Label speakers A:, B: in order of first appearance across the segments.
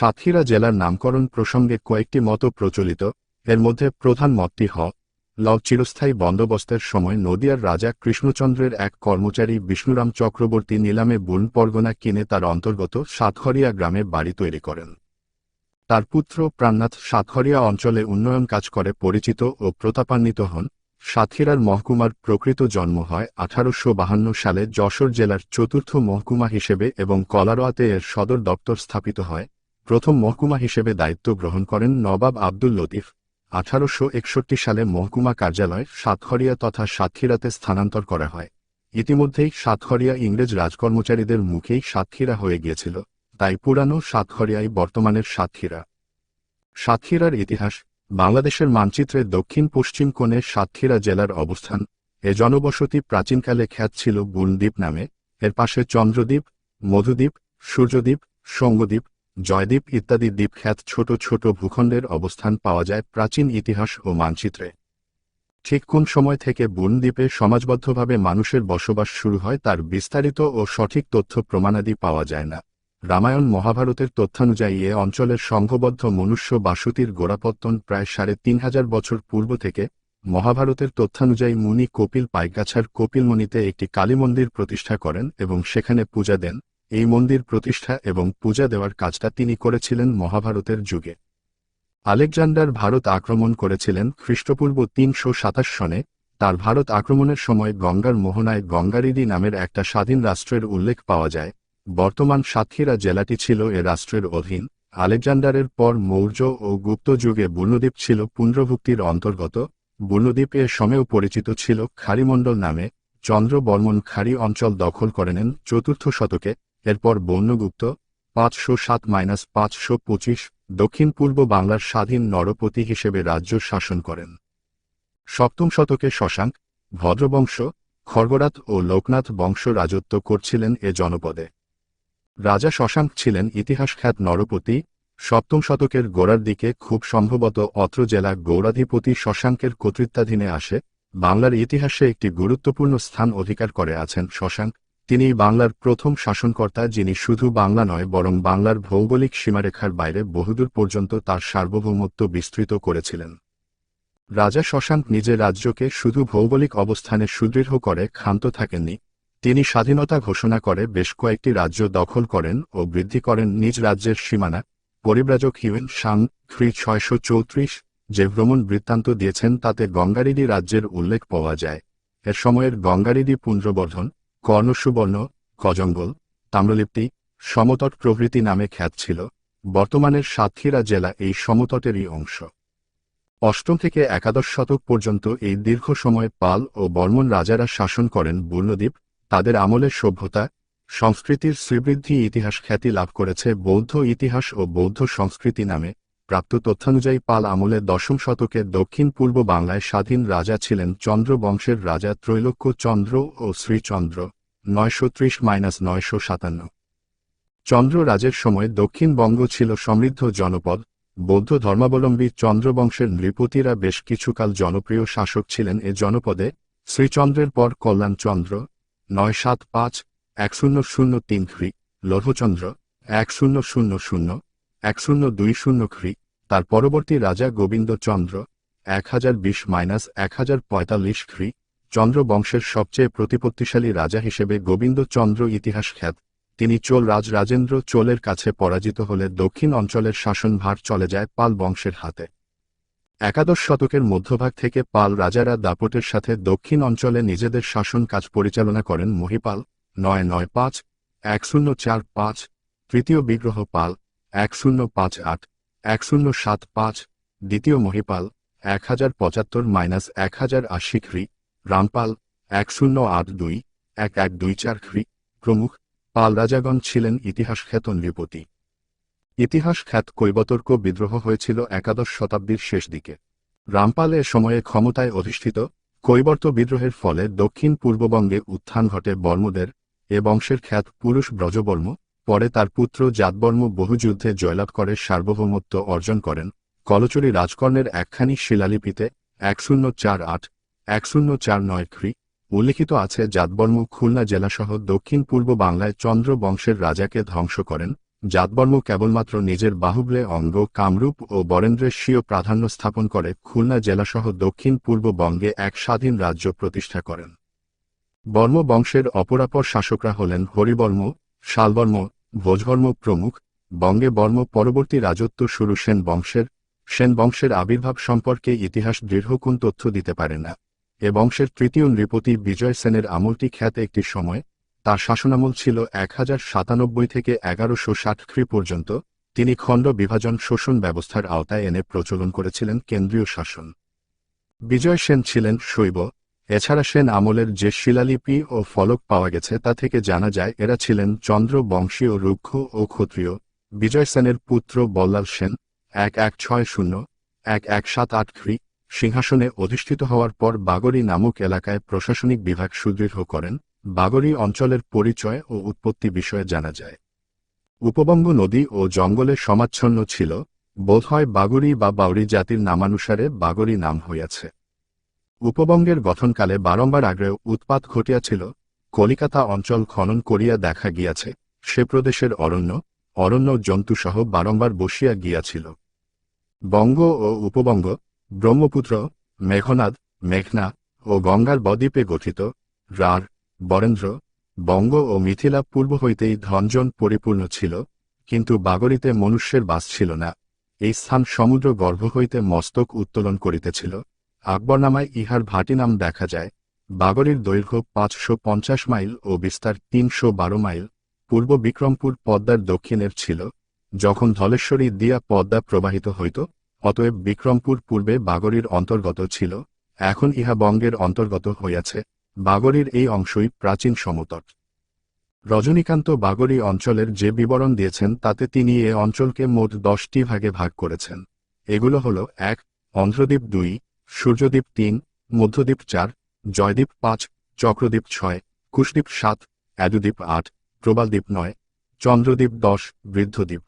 A: সাতক্ষীরা জেলার নামকরণ প্রসঙ্গে কয়েকটি মত প্রচলিত। এর মধ্যে প্রধান মতটি চিরস্থায়ী বন্দোবস্তের সময় নদিয়ার রাজা কৃষ্ণচন্দ্রের এক কর্মচারী বিষ্ণুরাম চক্রবর্তী নিলামে বুন পরগনা কিনে তার অন্তর্গত সাতক্ষীরা গ্রামে বাড়ি তৈরি করেন। তার পুত্র প্রাণনাথ সাতক্ষীরা অঞ্চলে উন্নয়ন কাজ করে পরিচিত ও প্রতাপান্বিত হন। সাতক্ষীরার মহকুমার প্রকৃত জন্ম হয় 1852 সালে যশোর জেলার চতুর্থ মহকুমা হিসেবে এবং কলারোয়াতে এর সদর দপ্তর স্থাপিত হয়। প্রথম মহকুমা হিসেবে দায়িত্ব গ্রহণ করেন নবাব আব্দুল লতিফ। 1861 সালে মহকুমা কার্যালয় সাতক্ষীরা তথা সাতক্ষীরাতে স্থানান্তর করা হয়। ইতিমধ্যেই সাতক্ষীরা ইংরেজ রাজকর্মচারীদের মুখেই সাতক্ষীরা হয়ে গিয়েছিল, তাই পুরানো সাতক্ষীরাই বর্তমানের সাতক্ষীরা। সাতক্ষীরার ইতিহাস। বাংলাদেশের মানচিত্রে দক্ষিণ পশ্চিম কোণে সাতক্ষীরা জেলার অবস্থান। এ জনবসতি প্রাচীনকালে খ্যাত ছিল বুনদ্বীপ নামে। এর পাশে চন্দ্রদ্বীপ, মধুদ্বীপ, সূর্যদ্বীপ, সঙ্গদ্বীপ, জয়দ্বীপ ইত্যাদি দ্বীপ খ্যাত ছোট ছোট ভূখণ্ডের অবস্থান পাওয়া যায় প্রাচীন ইতিহাস ও মানচিত্রে। ঠিক কোন সময় থেকে বুনদ্বীপে সমাজবদ্ধভাবে মানুষের বসবাস শুরু হয় তার বিস্তারিত ও সঠিক তথ্য প্রমাণাদি পাওয়া যায় না। রামায়ণ মহাভারতের তথ্যানুযায়ী এ অঞ্চলের সংঘবদ্ধ মনুষ্য বাসতির গোড়াপত্তন প্রায় 3500 বছর পূর্ব থেকে। মহাভারতের তথ্যানুযায়ী মুনি কপিল পাইকগাছার কপিলমণিতে একটি কালী মন্দির প্রতিষ্ঠা করেন এবং সেখানে পূজা দেন। এই মন্দির প্রতিষ্ঠা এবং পূজা দেওয়ার কাজটা তিনি করেছিলেন মহাভারতের যুগে। আলেকজান্ডার ভারত আক্রমণ করেছিলেন খ্রিস্টপূর্ব 327 সনে। তার ভারত আক্রমণের সময় গঙ্গার মোহনায় গঙ্গারিডি নামের একটা স্বাধীন রাষ্ট্রের উল্লেখ পাওয়া যায়। বর্তমান সাতক্ষীরা জেলাটি ছিল এ রাষ্ট্রের অধীন। আলেকজান্ডারের পর মৌর্য ও গুপ্ত যুগে বুর্ণদ্বীপ ছিল পুন্ড্রভুক্তির অন্তর্গত। বুর্ণদ্বীপ এ সময়েও পরিচিত ছিল খাড়িমণ্ডল নামে। চন্দ্র বর্মন খাড়ি অঞ্চল দখল করে নেন 4th শতকে। এরপর বৌন্যগুপ্ত 507-525 দক্ষিণ পূর্ব বাংলার স্বাধীন নরপতি হিসেবে রাজ্য শাসন করেন। 7ম শতকে শশাঙ্ক, ভদ্রবংশ, খড়গরাত ও লোকনাথ বংশ রাজত্ব করছিলেন এ জনপদে। রাজা শশাঙ্ক ছিলেন ইতিহাসখ্যাত নরপতি। 7ম শতকের গোড়ার দিকে খুব সম্ভবত অত্র জেলা গৌড়াধিপতি শশাঙ্কের কর্তৃত্বাধীনে আসে। বাংলার ইতিহাসে একটি গুরুত্বপূর্ণ স্থান অধিকার করে আছেন শশাঙ্ক। তিনি বাংলার প্রথম শাসনকর্তা যিনি শুধু বাংলা নয় বরং বাংলার ভৌগোলিক সীমারেখার বাইরে বহুদূর পর্যন্ত তার সার্বভৌমত্ব বিস্তৃত করেছিলেন। রাজা শশাঙ্ক নিজের রাজ্যকে শুধু ভৌগোলিক অবস্থানে সুদৃঢ় করে ক্ষান্ত থাকেননি। তিনি স্বাধীনতা ঘোষণা করে বেশ কয়েকটি রাজ্য দখল করেন ও বৃদ্ধি করেন নিজ রাজ্যের সীমানা। পরিব্রাজক হিউয়েন সাং খ্রি 634 যে ভ্রমণ বৃত্তান্ত দিয়েছেন তাতে গঙ্গারিডি রাজ্যের উল্লেখ পাওয়া যায়। এর সময়ের গঙ্গারিডি পুন্ড্রবর্ধন, কর্ণসুবর্ণ, কজঙ্গল, তাম্রলিপ্তি, সমতট প্রভৃতি নামে খ্যাত ছিল। বর্তমানের সাতক্ষীরা জেলা এই সমতটেরই অংশ। 8ম থেকে 11 শতক পর্যন্ত এই দীর্ঘ সময় পাল ও বর্মন রাজারা শাসন করেন বুর্ণদ্বীপ। তাদের আমলের সভ্যতা, সংস্কৃতির শ্রীবৃদ্ধি ইতিহাস খ্যাতি লাভ করেছে বৌদ্ধ ইতিহাস ও বৌদ্ধ সংস্কৃতি নামে। প্রাপ্ত তথ্যানুযায়ী পাল আমলে 10ম শতকে দক্ষিণ পূর্ব বাংলায় স্বাধীন রাজা ছিলেন চন্দ্র বংশের রাজা ত্রৈলোক্য চন্দ্র ও শ্রীচন্দ্র। 930-957 চন্দ্র রাজের সময় দক্ষিণবঙ্গ ছিল সমৃদ্ধ জনপদ। বৌদ্ধ ধর্মাবলম্বী চন্দ্রবংশের নৃপতিরা বেশ কিছুকাল জনপ্রিয় শাসক ছিলেন এ জনপদে। শ্রীচন্দ্রের পর কল্যাণচন্দ্র 975-1003 খ্রি, লৌহচন্দ্র 1000-1020 খ্রি, তার পরবর্তী রাজা গোবিন্দচন্দ্র 1020-1045 খ্রি। চন্দ্র বংশের সবচেয়ে প্রতিপত্তিশালী রাজা হিসেবে গোবিন্দচন্দ্র ইতিহাস খ্যাত। তিনি চোল রাজেন্দ্র চোলের কাছে পরাজিত হলে দক্ষিণ অঞ্চলের শাসনভার চলে যায় পাল বংশের হাতে। 11 শতকের মধ্যভাগ থেকে পাল রাজারা দাপটের সাথে দক্ষিণ অঞ্চলে নিজেদের শাসন কাজ পরিচালনা করেন মহিপাল 995-1045, তৃতীয় বিগ্রহ পাল 1058-1075, দ্বিতীয় মহিপাল 1075-1080 খ্রি, রামপাল 1082-1124 খ্রি প্রমুখ। পাল রাজাগণ ছিলেন ইতিহাসখ্যাত নৃপতি। ইতিহাসখ্যাত কৈবর্ত বিদ্রোহ হয়েছিল 11 শতাব্দীর শেষ দিকে। রামপাল এ সময়ে ক্ষমতায় অধিষ্ঠিত। কৈবর্ত বিদ্রোহের ফলে দক্ষিণ পূর্ববঙ্গে উত্থান ঘটে বর্মদের। এ বংশের খ্যাত পুরুষ ব্রজবর্ম। পরে তার পুত্র জাতবর্ম বহু যুদ্ধে জয়লাভ করে সার্বভৌমত্ব অর্জন করেন। কলচুরি রাজকর্ণের একখানি শিলালিপিতে 1048-1049 খ্রি উল্লিখিত আছে জাতবর্ম খুলনা জেলাসহ দক্ষিণ পূর্ব বাংলায় চন্দ্র বংশের রাজাকে ধ্বংস করেন। জাতবর্ম কেবলমাত্র নিজের বাহুল্যে অঙ্গ কামরূপ ও বরেন্দ্রের স্বীয় প্রাধান্য স্থাপন করে খুলনা জেলাসহ দক্ষিণ পূর্ববঙ্গে এক স্বাধীন রাজ্য প্রতিষ্ঠা করেন। বর্ম বংশের অপরাপর শাসকরা হলেন হরিবর্ম, শালবর্ম, ভোজবর্ম প্রমুখ। বঙ্গে বর্ম পরবর্তী রাজত্ব শুরু সেন বংশের আবির্ভাব সম্পর্কে ইতিহাস দৃঢ় কোন তথ্য দিতে পারে না। এ বংশের তৃতীয় নৃপতি বিজয় সেনের আমলটি খ্যাত একটি সময়। তার শাসনামল ছিল 1097 থেকে 1160 খ্রি পর্যন্ত। তিনি খণ্ড বিভাজন শোষণ ব্যবস্থার আওতায় এনে প্রচলন করেছিলেন কেন্দ্রীয় শাসন। বিজয় সেন ছিলেন শৈব। এছাড়া সেন আমলের যে শিলালিপি ও ফলক পাওয়া গেছে তা থেকে জানা যায় এরা ছিলেন চন্দ্র বংশীয় রুক্ষ ও ক্ষত্রিয়। বিজয় সেনের পুত্র বল্লাল সেন 1160-1178 খ্রি সিংহাসনে অধিষ্ঠিত হওয়ার পর বাগড়ি নামক এলাকায় প্রশাসনিক বিভাগ সুদৃঢ় করেন। বাগড়ি অঞ্চলের পরিচয় ও উৎপত্তি বিষয়ে জানা যায়। উপবঙ্গ নদী ও জঙ্গলে সমাচ্ছন্ন ছিল। বোধহয় বাগড়ি বা বাউরি জাতির নামানুসারে বাগড়ি নাম হইয়াছে। উপবঙ্গের গঠনকালে বারংবার আগ্নেয় উৎপাত ঘটিয়াছিল। কলিকাতা অঞ্চল খনন করিয়া দেখা গিয়াছে সে প্রদেশের অরণ্য জন্তুসহ বারংবার বসিয়া গিয়াছিল। বঙ্গ ও উপবঙ্গ ব্রহ্মপুত্র, মেঘনা ও গঙ্গার বদ্বীপে গঠিত। রাঢ়, বরেন্দ্র, বঙ্গ ও মিথিলা পূর্ব হইতেই ধনজন পরিপূর্ণ ছিল, কিন্তু বাগড়িতে মনুষ্যের বাস ছিল না। এই স্থান সমুদ্র গর্ভ হইতে মস্তক উত্তোলন করিতেছিল। আকবরনামায় ইহার ভাটি নাম দেখা যায়। বাগড়ির দৈর্ঘ্য 550 মাইল ও বিস্তার 312 মাইল। পূর্ব বিক্রমপুর পদ্মার দক্ষিণের ছিল। যখন ধলেশ্বরী দিয়া পদ্মা প্রবাহিত হইত, অতএব বিক্রমপুর পূর্বে বাগড়ির অন্তর্গত ছিল, এখন ইহা বঙ্গের অন্তর্গত হইয়াছে। বাগড়ির এই অংশই প্রাচীন সমতট। রজনীকান্ত বাগড়ি অঞ্চলের যে বিবরণ দিয়েছেন তাতে তিনি এ অঞ্চলকে মোট 10টি ভাগে ভাগ করেছেন। এগুলো হল: 1. অন্ধ্রদ্বীপ 2, সূর্যদ্বীপ 3, মধ্যদ্বীপ 4, জয়দ্বীপ 5, চক্রদ্বীপ 6, কুশদ্বীপ 7, এদুদ্বীপ 8, প্রবালদ্বীপ 9, চন্দ্রদ্বীপ 10, বৃদ্ধদ্বীপ।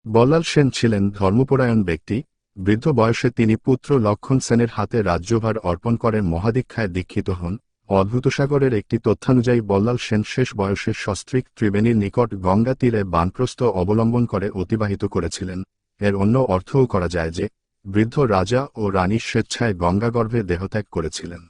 A: বল্লাল সেন ছিলেন ধর্মপরায়ণ ব্যক্তি। বৃদ্ধ বয়সে তিনি পুত্র লক্ষণ সেনের হাতে রাজ্যভার অর্পণ করেন মহাদীক্ষায় দীক্ষিত হন। অদ্ভুতসাগরের একটি তথ্যানুযায়ী বল্লাল সেন শেষ বয়সে সস্ত্রীক ত্রিবেণীর নিকট গঙ্গা তীরে বানপ্রস্থ অবলম্বন করে অতিবাহিত করেছিলেন। এর অন্য অর্থও করা যায় যে বৃদ্ধ রাজা ও রানী স্বেচ্ছায় গঙ্গাগর্ভে দেহত্যাগ করেছিলেন।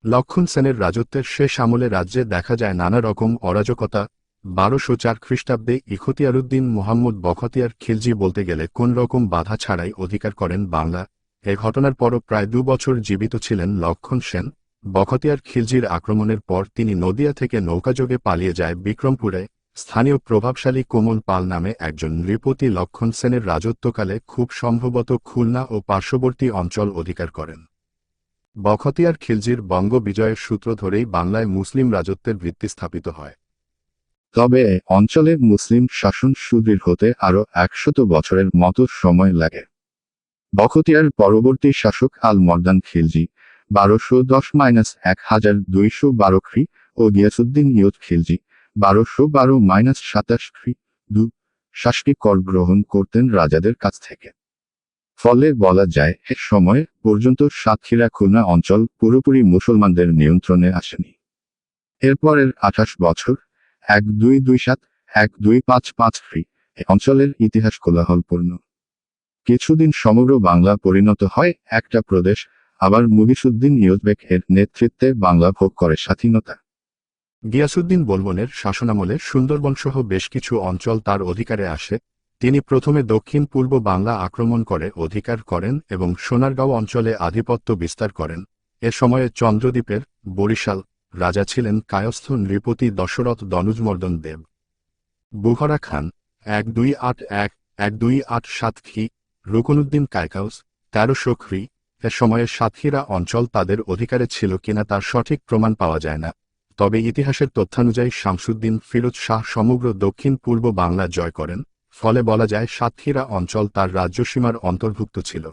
A: লক্ষণ সেনের রাজত্বের শেষ আমলে রাজ্যে দেখা যায় নানা রকম অরাজকতা। 1204 খ্রিস্টাব্দে ইখতিয়ারউদ্দিন মোহাম্মদ বখতিয়ার খিলজি বলতে গেলে কোন রকম বাধা ছাড়াই অধিকার করেন বাংলা। এ ঘটনার পরও প্রায় 2 বছর জীবিত ছিলেন লক্ষণ সেন। বখতিয়ার খিলজির আক্রমণের পর তিনি নদিয়া থেকে নৌকাযোগে পালিয়ে যায় বিক্রমপুরে। স্থানীয় প্রভাবশালী কোমল পাল নামে একজন নৃপতি লক্ষণ সেনের রাজত্বকালে খুব সম্ভবত খুলনা ও পার্শ্ববর্তী অঞ্চল অধিকার করেন। বখতিয়ার খিলজির বঙ্গ বিজয়ের সূত্র ধরেই বাংলায় মুসলিম রাজত্বের ভিত্তি স্থাপিত হয়।
B: তবে অঞ্চলের মুসলিম শাসন সুদৃঢ় হতে আরও 100 বছরের মতো সময় লাগে। বখতিয়ার পরবর্তী শাসক আল মর্দান খিলজি 1210-1212 খ্রি ও গিয়াসউদ্দিন ইয়ত খিলজি 1212-27 খ্রি শাসকি কর গ্রহণ করতেন রাজাদের কাছ থেকে। ফলে বলা যায় এ সময় পর্যন্ত সাতক্ষীরা খুলনা অঞ্চল পুরোপুরি মুসলমানদের নিয়ন্ত্রণে আসেনি। এরপরের 28 বছর 1227-1255 খ্রি এ অঞ্চলের ইতিহাস কোলাহলপূর্ণ। কিছুদিন সমগ্র বাংলা পরিণত হয় একটা প্রদেশ, আবার মুগিসউদ্দিন ইয়জবেক এর নেতৃত্বে বাংলা ভোগ করে স্বাধীনতা।
A: গিয়াসউদ্দিন বলবনের শাসনামলে সুন্দরবনসহ বেশ কিছু অঞ্চল তার অধিকারে আসে। তিনি প্রথমে দক্ষিণ পূর্ব বাংলা আক্রমণ করে অধিকার করেন এবং সোনারগাঁও অঞ্চলে আধিপত্য বিস্তার করেন। এ সময়ে চন্দ্রদ্বীপের বরিশাল রাজা ছিলেন কায়স্থ নৃপতি দশরথ দনুজমর্দন দেব। বুখারা খান 1281-1287 খ্রি, রুকনউদ্দিন কায়কাউস 1300 খ্রি। এ সময়ে সাতক্ষীরা অঞ্চল তাদের অধিকারে ছিল কিনা তার সঠিক প্রমাণ পাওয়া যায় না। তবে ইতিহাসের তথ্যানুযায়ী শামসুদ্দিন ফিরোজ শাহ সমগ্র দক্ষিণ পূর্ব বাংলা জয় করেন। ফলে বলা যায় সাতক্ষীরা অঞ্চল তার রাজ্যসীমার অন্তর্ভুক্ত ছিল।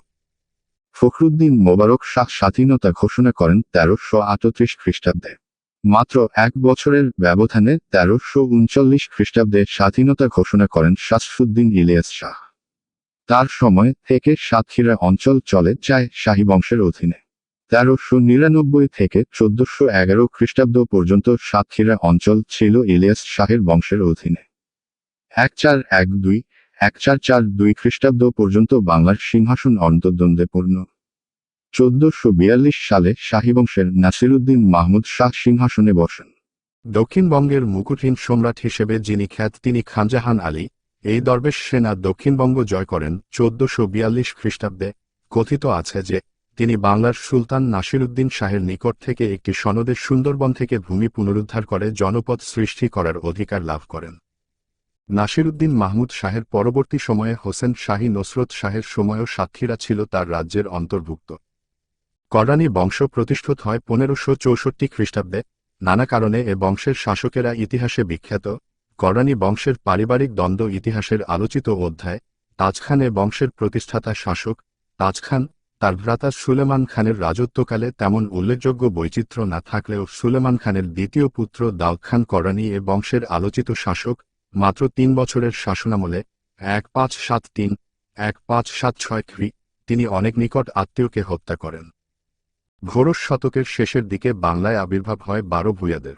B: ফখরুদ্দিন মোবারক শাহ স্বাধীনতা ঘোষণা করেন 1338 খ্রিস্টাব্দে। মাত্র 1 বছরের ব্যবধানে 1339 খ্রিস্টাব্দে স্বাধীনতা ঘোষণা করেন শামসুদ্দিন ইলিয়াস শাহ। তার সময় থেকে সাতক্ষীরা অঞ্চল চলে যায় শাহী বংশের অধীনে। 1399 থেকে 1411 খ্রিস্টাব্দ পর্যন্ত সাতক্ষীরা অঞ্চল ছিল ইলিয়াস শাহের বংশের অধীনে। 1412 1442 খ্রিস্টাব্দ পর্যন্ত বাংলার সিংহাসন অন্তর্দ্বন্দ্বে পূর্ণ। 1442 সালে শাহী বংশের নাসিরউদ্দিন মাহমুদ শাহ সিংহাসনে বসেন।
A: দক্ষিণবঙ্গের মুকুটহীন সম্রাট হিসেবে যিনি খ্যাত তিনি খানজাহান আলী। এই দরবেশ সেনা দক্ষিণবঙ্গ জয় করেন 1442 খ্রিস্টাব্দে। কথিত আছে যে তিনি বাংলার সুলতান নাসিরউদ্দিন শাহের নিকট থেকে একটি সনদে সুন্দরবন থেকে ভূমি পুনরুদ্ধার করে জনপদ সৃষ্টি করার অধিকার লাভ করেন। নাসিরউদ্দিন মাহমুদ শাহের পরবর্তী সময়ে হোসেন শাহী নসরত শাহের সময়ও সাতক্ষীরা ছিল তার রাজ্যের অন্তর্ভুক্ত। কররানী বংশ প্রতিষ্ঠিত হয় 1564 খ্রিস্টাব্দে। নানা কারণে এ বংশের শাসকেরা ইতিহাসে বিখ্যাত। কররানী বংশের পারিবারিক দ্বন্দ্ব ইতিহাসের আলোচিত অধ্যায়। তাজ খান এ বংশের প্রতিষ্ঠাতা শাসক। তাজ খান তার ভ্রাতা সুলেমান খানের রাজত্বকালে তেমন উল্লেখযোগ্য বৈচিত্র্য না থাকলেও সুলেমান খানের দ্বিতীয় পুত্র দাউদ খান কররানী এ বংশের আলোচিত শাসক। মাত্র 3 বছরের শাসনামলে 1573-1576 খ্রি তিনি অনেক নিকট আত্মীয়কে হত্যা করেন। ষোড়শ শতকের শেষের দিকে বাংলায় আবির্ভাব হয় 12 ভূঁইয়াদের।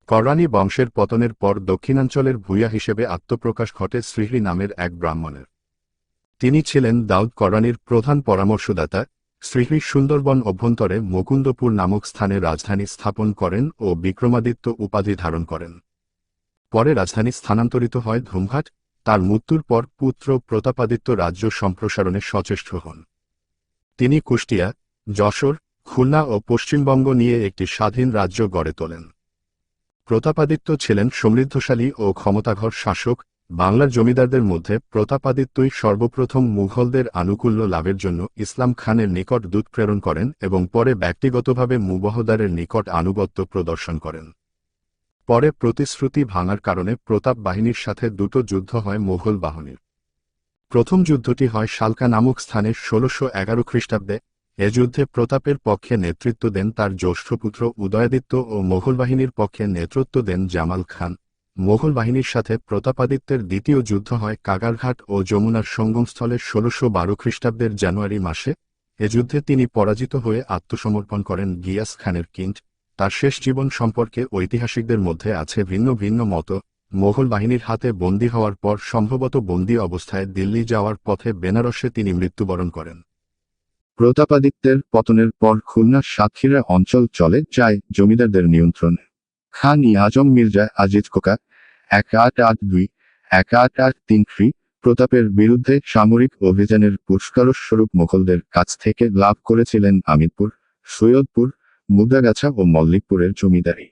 A: কররানী বংশের পতনের পর দক্ষিণাঞ্চলের ভূঁইয়া হিসেবে আত্মপ্রকাশ ঘটে শ্রীহরি নামের এক ব্রাহ্মণের। তিনি ছিলেন দাউদ কররানীর প্রধান পরামর্শদাতা। শ্রীহরি সুন্দরবন অভ্যন্তরে মুকুন্দপুর নামক স্থানে রাজধানী স্থাপন করেন ও বিক্রমাদিত্য উপাধি ধারণ করেন। পরে রাজধানী স্থানান্তরিত হয় ধুমঘাট। তার মৃত্যুর পর পুত্র প্রতাপাদিত্য রাজ্য সম্প্রসারণে সচেষ্ট হন। তিনি কুষ্টিয়া, যশোর, খুলনা ও পশ্চিমবঙ্গ নিয়ে একটি স্বাধীন রাজ্য গড়ে তোলেন। প্রতাপাদিত্য ছিলেন সমৃদ্ধশালী ও ক্ষমতাধর শাসক। বাংলার জমিদারদের মধ্যে প্রতাপাদিত্যই সর্বপ্রথম মুঘলদের আনুকূল্য লাভের জন্য ইসলাম খানের নিকট দূত প্রেরণ করেন এবং পরে ব্যক্তিগতভাবে মুবাহদারের নিকট আনুগত্য প্রদর্শন করেন। পরে প্রতিশ্রুতি ভাঙার কারণে প্রতাপ বাহিনীর সাথে দুটো যুদ্ধ হয় মুঘল বাহিনীর। প্রথম যুদ্ধটি হয় শালকা নামক স্থানে 1611 খ্রিস্টাব্দে। এ যুদ্ধে প্রতাপের পক্ষে নেতৃত্ব দেন তার জ্যেষ্ঠ পুত্র উদয়াদিত্য ও মোগল বাহিনীর পক্ষে নেতৃত্ব দেন জামাল খান। মোগল বাহিনীর সাথে প্রতাপাদিত্যের দ্বিতীয় যুদ্ধ হয় কাগারঘাট ও যমুনার সঙ্গমস্থলে 1612 খ্রিস্টাব্দের জানুয়ারি মাসে। এ যুদ্ধে তিনি পরাজিত হয়ে আত্মসমর্পণ করেন গিয়াস খানের কিন্ট। তার শেষ জীবন সম্পর্কে ঐতিহাসিকদের মধ্যে আছে ভিন্ন ভিন্ন মত। মোগল বাহিনীর হাতে বন্দী হওয়ার পর সম্ভবত বন্দী অবস্থায় দিল্লি যাওয়ার পথে বেনারসে তিনি মৃত্যুবরণ করেন।
B: প্রতাপাদিত্যের পতনের পর খুলনা সাতক্ষীরা অঞ্চল চলে যায় জমিদারদের নিয়ন্ত্রণে। খান ই আজম মির্জা আজিজ কোকা 1882-1883 খ্রি প্রতাপের বিরুদ্ধে সামরিক অভিযানের পুরস্কারস্বরূপ মুঘলদের কাছ থেকে লাভ করেছিলেন আমিরপুর, সৈয়দপুর, মুগদাগাছা ও মল্লিকপুরের জমিদারি।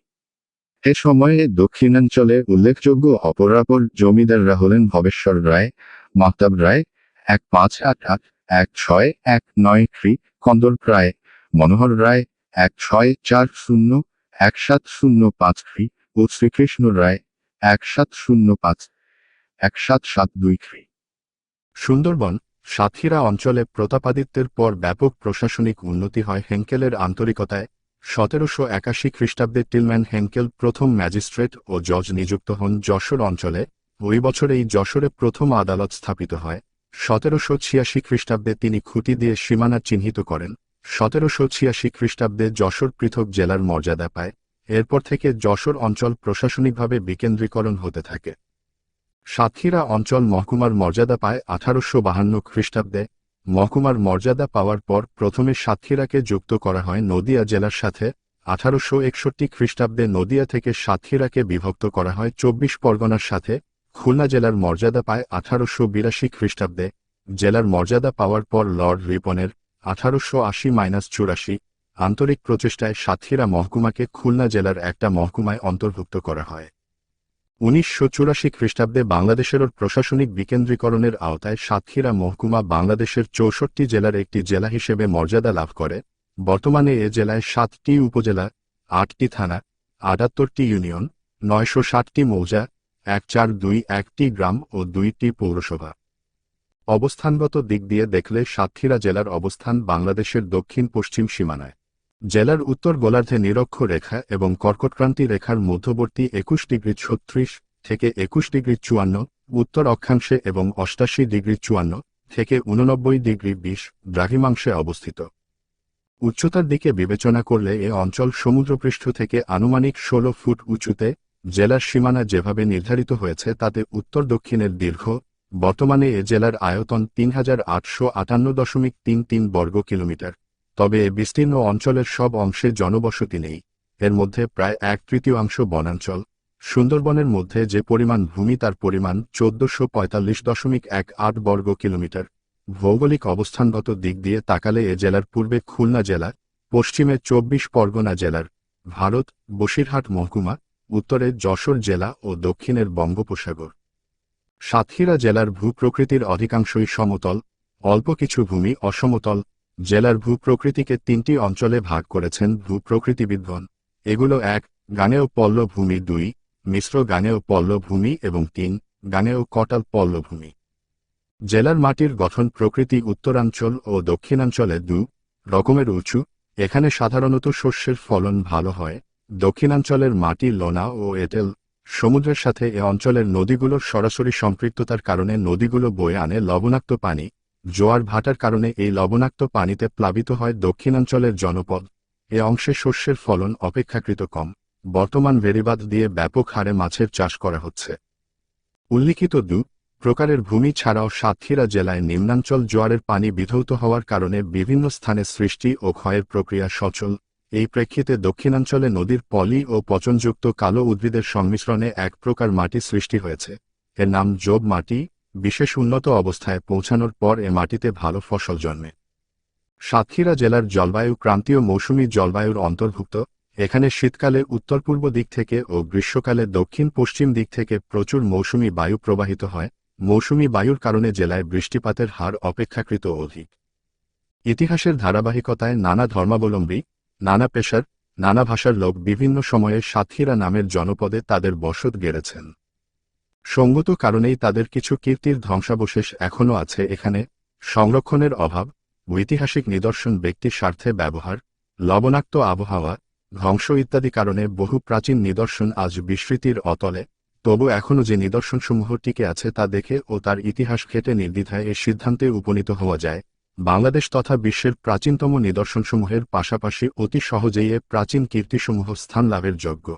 B: এ সময়ে দক্ষিণাঞ্চলে উল্লেখযোগ্য অপরাপর জমিদাররা হলেন ভবেশ্বর রায়, মাহতাব রায় 1588-1619 খ্রি, কন্দর রায়, মনোহর রায় 1640-1705 খ্রি ও শ্রীকৃষ্ণ রায় 1705-1772 খ্রি।
A: সুন্দরবন, সাতক্ষীরা অঞ্চলে প্রতাপাদিত্যের পর ব্যাপক প্রশাসনিক উন্নতি হয় হেনকেলের আন্তরিকতায়। 1781 খ্রিস্টাব্দে টিলম্যান হেনকেল প্রথম ম্যাজিস্ট্রেট ও জজ নিযুক্ত হন যশোর অঞ্চলে। ওই বছরেই যশোরে প্রথম আদালত স্থাপিত হয়। 1786 খ্রিস্টাব্দে তিনি খুঁটি দিয়ে সীমানা চিহ্নিত করেন। 1786 খ্রিস্টাব্দে যশোর পৃথক জেলার মর্যাদা পায়। এরপর থেকে যশোর অঞ্চল প্রশাসনিকভাবে বিকেন্দ্রীকরণ হতে থাকে। সাতক্ষীরা অঞ্চল মহকুমার মর্যাদা পায় 1852 খ্রিস্টাব্দে। মহকুমার মর্যাদা পাওয়ার পর প্রথমে সাতক্ষীরাকে যুক্ত করা হয় নদিয়া জেলার সাথে। 1861 খ্রিস্টাব্দে নদিয়া থেকে সাতক্ষীরাকে বিভক্ত করা হয় 24 পরগনার সাথে। খুলনা জেলার মর্যাদা পায় 1882 খ্রিস্টাব্দে। জেলার মর্যাদা পাওয়ার পর লর্ড রিপনের 1880-84 আন্তরিক প্রচেষ্টায় সাতক্ষীরা মহকুমাকে খুলনা জেলার একটা মহকুমায় অন্তর্ভুক্ত করা হয়। 1984 খ্রিস্টাব্দে বাংলাদেশের প্রশাসনিক বিকেন্দ্রীকরণের আওতায় সাতক্ষীরা মহকুমা বাংলাদেশের 64 জেলার একটি জেলা হিসেবে মর্যাদা লাভ করে। বর্তমানে এ জেলায় 7টি উপজেলা, 8টি থানা, 78টি ইউনিয়ন, 960টি মৌজা, 1421টি গ্রাম ও 2টি পৌরসভা। অবস্থানগত দিক দিয়ে দেখলে সাতক্ষীরা জেলার অবস্থান বাংলাদেশের দক্ষিণ পশ্চিম সীমানায়। জেলার উত্তর গোলার্ধে নিরক্ষরেখা এবং কর্কটক্রান্তি রেখার মধ্যবর্তী 21°36 থেকে 21°54, উত্তর অক্ষাংশে এবং 88°54 থেকে 89°20 দ্রাঘিমাংশে অবস্থিত। উচ্চতার দিকে বিবেচনা করলে এ অঞ্চল সমুদ্রপৃষ্ঠ থেকে আনুমানিক 16 ফুট উঁচুতে, জেলার সীমানা যেভাবে নির্ধারিত হয়েছে তাতে উত্তর দক্ষিণের দীর্ঘ। বর্তমানে এ জেলার আয়তন ৩,৮৫৮.৩৩ বর্গ কিলোমিটার। তবে এ বিস্তীর্ণ অঞ্চলের সব অংশে জনবসতি নেই। এর মধ্যে প্রায় 1/3 বনাঞ্চল। সুন্দরবনের মধ্যে যে পরিমাণ ভূমি তার পরিমাণ ১৪৪৫.18 বর্গ কিলোমিটার। ভৌগোলিক অবস্থানগত দিক দিয়ে তাকালে এ জেলার পূর্বে খুলনা জেলা, পশ্চিমে ২৪ পরগনা জেলার ভারত বসিরহাট মহকুমা, উত্তরে যশোর জেলা ও দক্ষিণের বঙ্গোপসাগর। সাতক্ষীরা জেলার ভূপ্রকৃতির অধিকাংশই সমতল, অল্প কিছু ভূমি অসমতল। জেলার ভূপ্রকৃতিকে ৩টি অঞ্চলে ভাগ করেছেন ভূপ্রকৃতিবিদগণ। এগুলো ১ গাঙ্গেয় পল্লভূমি, ২ মিশ্র গাঙ্গেয় পল্লভূমি এবং ৩ গাঙ্গেয় কটাল পল্লভূমি। জেলার মাটির গঠন প্রকৃতি উত্তরাঞ্চল ও দক্ষিণাঞ্চলে দু রকমের উঁচু। এখানে সাধারণত শস্যের ফলন ভালো হয়। দক্ষিণাঞ্চলের মাটি লোনা ও এঁটেল। সমুদ্রের সাথে এ অঞ্চলের নদীগুলোর সরাসরি সম্পৃক্ততার কারণে নদীগুলো বয়ে আনে লবণাক্ত পানি। জোয়ার ভাটার কারণে এই লবণাক্ত পানিতে প্লাবিত হয় দক্ষিণাঞ্চলের জনপদ। এ অংশে শস্যের ফলন অপেক্ষাকৃত কম। বর্তমান বেড়িবাঁধ দিয়ে ব্যাপক হারে মাছের চাষ করা হচ্ছে। উল্লিখিত দু প্রকারের ভূমি ছাড়াও সাতক্ষীরা জেলায় নিম্নাঞ্চল জোয়ারের পানি বিধৌত হওয়ার কারণে বিভিন্ন স্থানে সৃষ্টি ও ক্ষয়ের প্রক্রিয়া সচল। এই প্রেক্ষিতে দক্ষিণাঞ্চলে নদীর পলি ও পচনযুক্ত কালো উদ্ভিদের সংমিশ্রণে এক প্রকার মাটি সৃষ্টি হয়েছে। এর নাম জোব মাটি। বিশেষ উন্নত অবস্থায় পৌঁছানোর পর এ মাটিতে ভালো ফসল জন্মে। সাতক্ষীরা জেলার জলবায়ু ক্রান্তীয় মৌসুমী জলবায়ুর অন্তর্ভুক্ত। এখানে শীতকালে উত্তর পূর্ব দিক থেকে ও গ্রীষ্মকালে দক্ষিণ পশ্চিম দিক থেকে প্রচুর মৌসুমী বায়ু প্রবাহিত হয়। মৌসুমী বায়ুর কারণে জেলায় বৃষ্টিপাতের হার অপেক্ষাকৃত অধিক। ইতিহাসের ধারাবাহিকতায় নানা ধর্মাবলম্বী, নানা পেশার, নানা ভাষার লোক বিভিন্ন সময়ে সাতক্ষীরা নামের জনপদে তাদের বসত গেড়েছেন। সঙ্গত কারণেই তাদের কিছু কীর্তির ধ্বংসাবশেষ এখনও আছে এখানে। সংরক্ষণের অভাব, ঐতিহাসিক নিদর্শন ব্যক্তির স্বার্থে ব্যবহার, লবণাক্ত আবহাওয়া, ধ্বংস ইত্যাদি কারণে বহু প্রাচীন নিদর্শন আজ বিস্মৃতির অতলে। তবু এখনও যে নিদর্শনসমূহ টিকে আছে তা দেখে ও তার ইতিহাস ঘেঁটে নির্দ্বিধায় এ সিদ্ধান্তে উপনীত হওয়া যায়, বাংলাদেশ তথা বিশ্বের প্রাচীনতম নিদর্শনসমূহের পাশাপাশি অতি সহজেই এ প্রাচীন কীর্তিসমূহ স্থান লাভের যোগ্য।